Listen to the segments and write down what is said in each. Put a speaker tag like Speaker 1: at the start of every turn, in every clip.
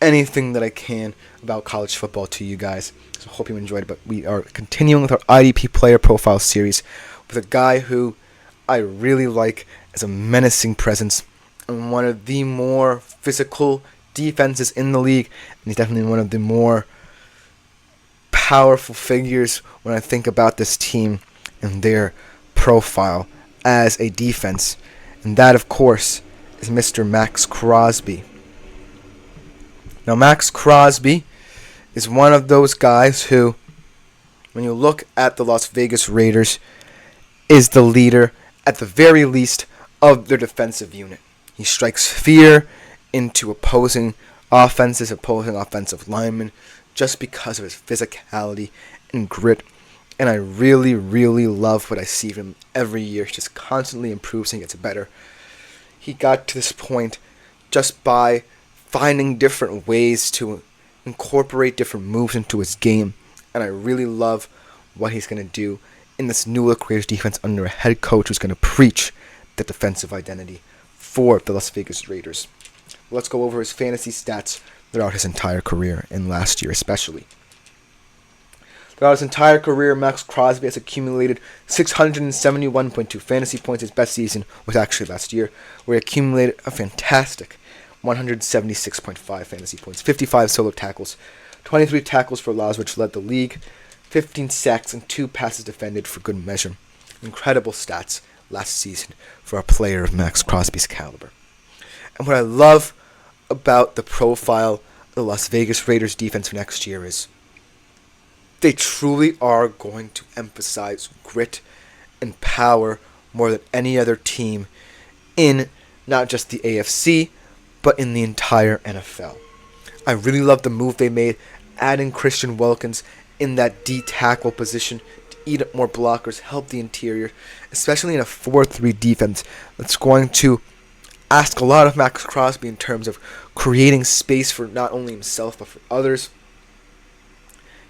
Speaker 1: anything that I can about college football to you guys. So I hope you enjoyed it. But we are continuing with our IDP player profile series with a guy who I really like as a menacing presence and one of the more physical defenses in the league. And he's definitely one of the more powerful figures when I think about this team and their profile as a defense. And that, of course, is Mr. Maxx Crosby. Now, Maxx Crosby is one of those guys who, when you look at the Las Vegas Raiders, is the leader, at the very least, of their defensive unit. He strikes fear into opposing offenses, opposing offensive linemen, just because of his physicality and grit. And I really, really love what I see of him every year. He just constantly improves and gets better. He got to this point just by finding different ways to incorporate different moves into his game. And I really love what he's going to do in this new look Raiders defense under a head coach who's going to preach the defensive identity for the Las Vegas Raiders. Let's go over his fantasy stats throughout his entire career, and last year especially. Throughout his entire career, Maxx Crosby has accumulated 671.2 fantasy points. His best season was actually last year, where he accumulated a fantastic 176.5 fantasy points, 55 solo tackles, 23 tackles for loss, which led the league, 15 sacks, and 2 passes defended for good measure. Incredible stats last season for a player of Maxx Crosby's caliber. And what I love about the profile of the Las Vegas Raiders defense for next year is they truly are going to emphasize grit and power more than any other team in not just the AFC, but in the entire NFL. I really love the move they made, adding Christian Wilkins in that D tackle position to eat up more blockers, help the interior, especially in a 4-3 defense that's going to ask a lot of Maxx Crosby in terms of creating space for not only himself but for others.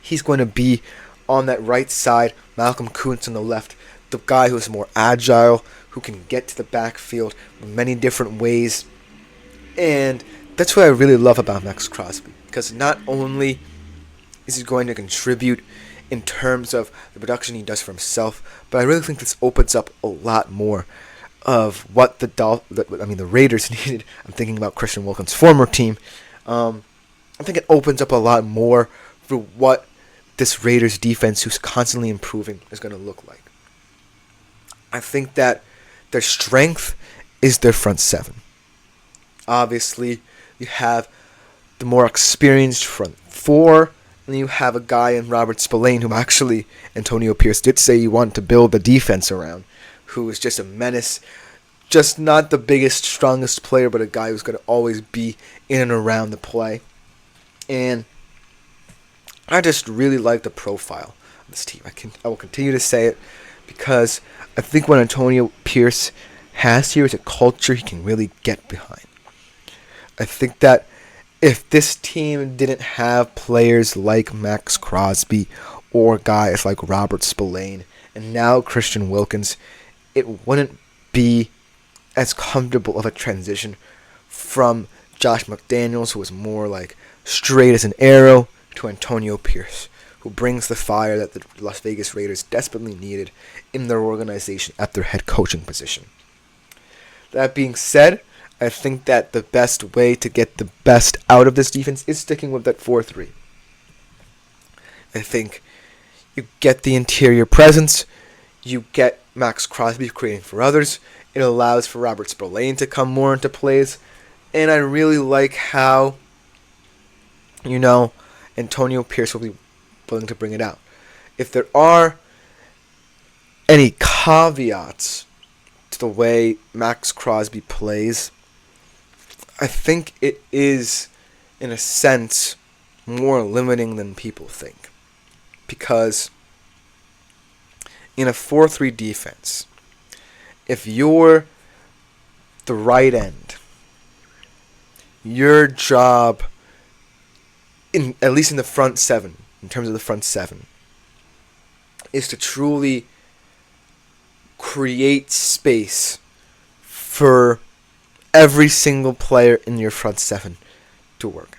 Speaker 1: He's going to be on that right side, Malcolm Kuntz on the left, the guy who's more agile, who can get to the backfield in many different ways. And that's what I really love about Maxx Crosby, because not only is he going to contribute in terms of the production he does for himself, but I really think this opens up a lot more of what the Raiders needed. I'm thinking about Christian Wilkins' former team. I think it opens up a lot more for what this Raiders defense, who's constantly improving, is going to look like. I think that their strength is their front seven. Obviously, you have the more experienced front four, and then you have a guy in Robert Spillane, who actually Antonio Pierce did say he wanted to build the defense around, who is just a menace, just not the biggest, strongest player, but a guy who's going to always be in and around the play. And I just really like the profile of this team. I will continue to say it because I think what Antonio Pierce has here is a culture he can really get behind. I think that if this team didn't have players like Maxx Crosby or guys like Robert Spillane and now Christian Wilkins, it wouldn't be as comfortable of a transition from Josh McDaniels, who was more like straight as an arrow, to Antonio Pierce, who brings the fire that the Las Vegas Raiders desperately needed in their organization at their head coaching position. That being said, I think that the best way to get the best out of this defense is sticking with that 4-3. I think you get the interior presence, you get Maxx Crosby creating for others, it allows for Robert Spillane to come more into plays, and I really like how, Antonio Pierce will be willing to bring it out. If there are any caveats to the way Maxx Crosby plays, I think it is, in a sense, more limiting than people think. Because in a 4-3 defense, if you're the right end, your job, at least in the front seven, in terms of the front seven, is to truly create space for every single player in your front seven to work.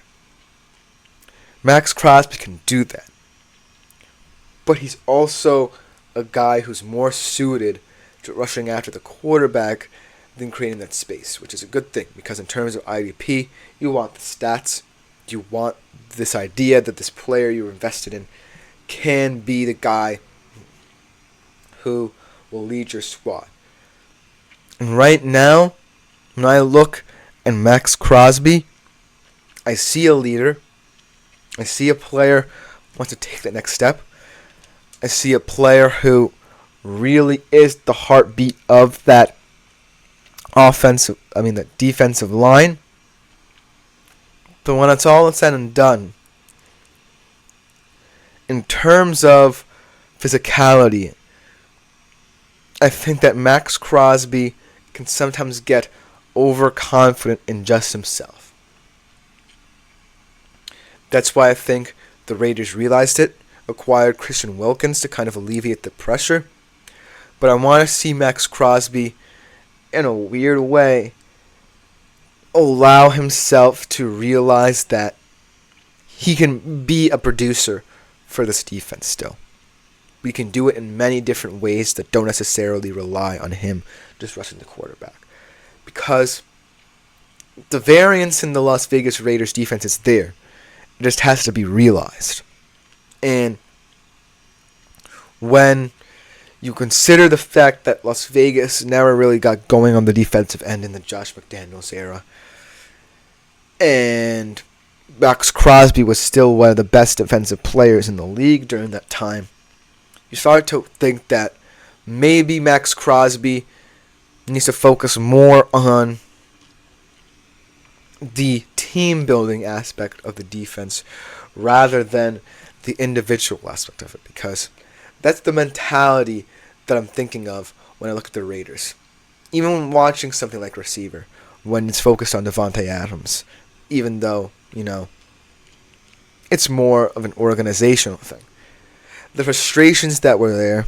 Speaker 1: Maxx Crosby can do that. But he's also a guy who's more suited to rushing after the quarterback than creating that space, which is a good thing because in terms of IDP, you want the stats, you want this idea that this player you're invested in can be the guy who will lead your squad. And right now, when I look at Maxx Crosby, I see a leader. I see a player who wants to take that next step. I see a player who really is the heartbeat of that the defensive line. But when it's all said and done, in terms of physicality, I think that Maxx Crosby can sometimes get overconfident in just himself. That's why I think the Raiders realized it, acquired Christian Wilkins to kind of alleviate the pressure. But I want to see Maxx Crosby, in a weird way, allow himself to realize that he can be a producer for this defense still. We can do it in many different ways that don't necessarily rely on him just rushing the quarterback. Because the variance in the Las Vegas Raiders defense is there. It just has to be realized. And when you consider the fact that Las Vegas never really got going on the defensive end in the Josh McDaniels era, and Maxx Crosby was still one of the best defensive players in the league during that time, you start to think that maybe Maxx Crosby needs to focus more on the team building aspect of the defense rather than the individual aspect of it, because that's the mentality that I'm thinking of when I look at the Raiders. Even when watching something like receiver, when it's focused on Devontae Adams, even though, it's more of an organizational thing. The frustrations that were there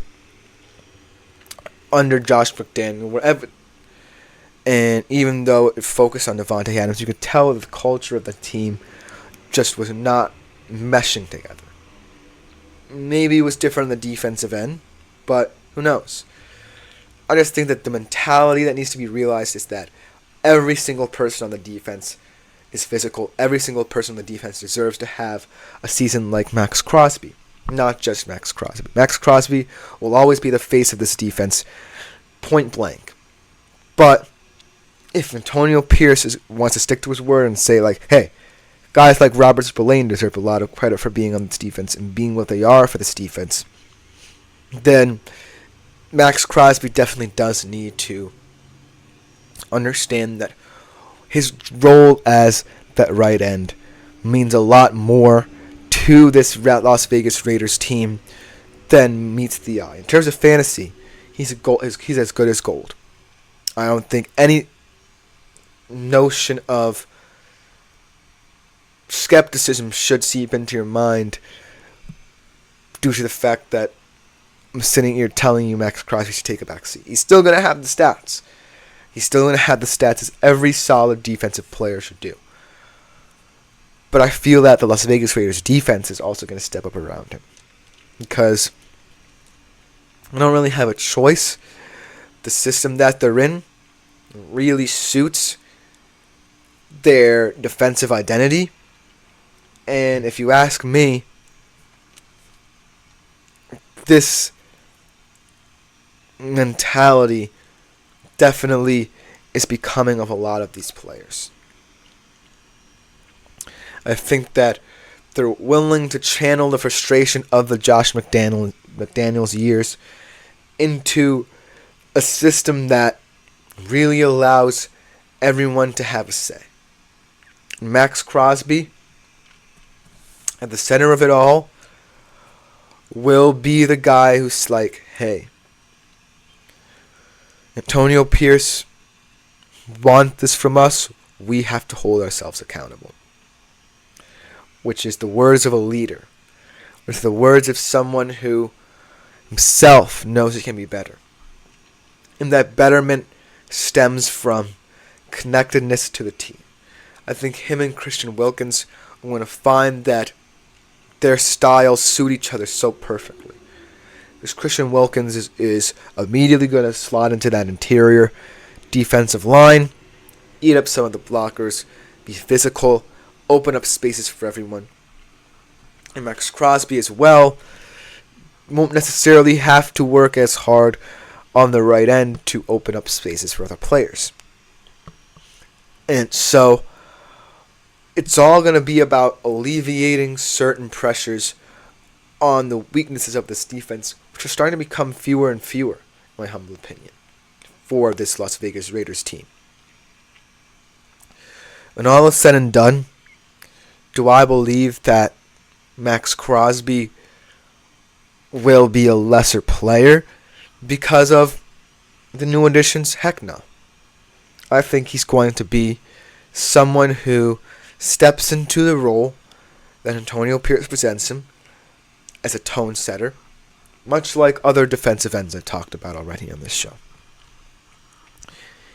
Speaker 1: under Josh McDaniels were evident. And even though it focused on Devontae Adams, you could tell that the culture of the team just was not meshing together. Maybe it was different on the defensive end, but who knows? I just think that the mentality that needs to be realized is that every single person on the defense is physical. Every single person on the defense deserves to have a season like Maxx Crosby. Not just Maxx Crosby. Maxx Crosby will always be the face of this defense, point blank. But if Antonio Pierce wants to stick to his word and say, hey, guys like Robert Spillane deserve a lot of credit for being on this defense and being what they are for this defense, then Maxx Crosby definitely does need to understand that his role as that right end means a lot more to this Las Vegas Raiders team than meets the eye. In terms of fantasy, he's as good as gold. I don't think any notion of skepticism should seep into your mind due to the fact that I'm sitting here telling you Maxx Crosby should take a back seat. He's still going to have the stats. He's still going to have the stats as every solid defensive player should do. But I feel that the Las Vegas Raiders defense is also going to step up around him. Because I don't really have a choice. The system that they're in really suits their defensive identity. And if you ask me, this mentality definitely is becoming of a lot of these players. I think that they're willing to channel the frustration of the Josh McDaniels years into a system that really allows everyone to have a say. Maxx Crosby, at the center of it all, will be the guy who's like, hey, Antonio Pierce wants this from us. We have to hold ourselves accountable. Which is the words of a leader. Which is the words of someone who himself knows he can be better. And that betterment stems from connectedness to the team. I think him and Christian Wilkins are going to find that their styles suit each other so perfectly. Because Christian Wilkins is immediately going to slot into that interior defensive line, eat up some of the blockers, be physical, open up spaces for everyone. And Maxx Crosby as well won't necessarily have to work as hard on the right end to open up spaces for other players. And so it's all going to be about alleviating certain pressures on the weaknesses of this defense, which are starting to become fewer and fewer, in my humble opinion, for this Las Vegas Raiders team. When all is said and done, do I believe that Maxx Crosby will be a lesser player because of the new additions? Heck no. I think he's going to be someone who steps into the role that Antonio Pierce presents him as a tone setter, much like other defensive ends I talked about already on this show.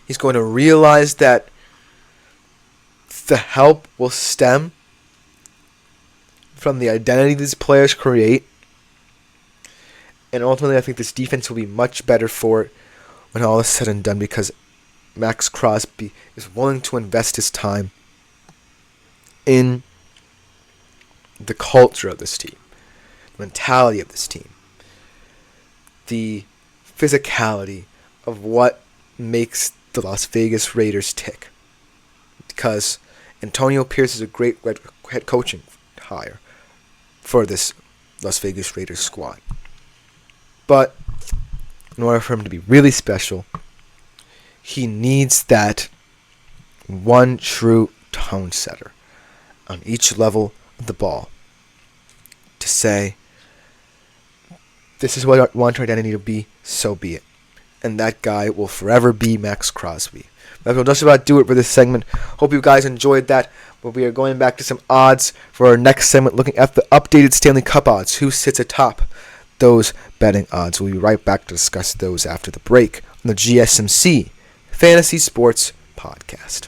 Speaker 1: He's going to realize that the help will stem from the identity these players create, and ultimately I think this defense will be much better for it when all is said and done, because Maxx Crosby is willing to invest his time in the culture of this team, the mentality of this team, the physicality of what makes the Las Vegas Raiders tick. Because Antonio Pierce is a great head coaching hire for this Las Vegas Raiders squad. But in order for him to be really special, he needs that one true tone setter on each level of the ball to say, this is what I want your identity to be, so be it. And that guy will forever be Maxx Crosby. That will just about do it for this segment. Hope you guys enjoyed that. But we are going back to some odds for our next segment, looking at the updated Stanley Cup odds. Who sits atop those betting odds? We'll be right back to discuss those after the break on the GSMC Fantasy Sports Podcast.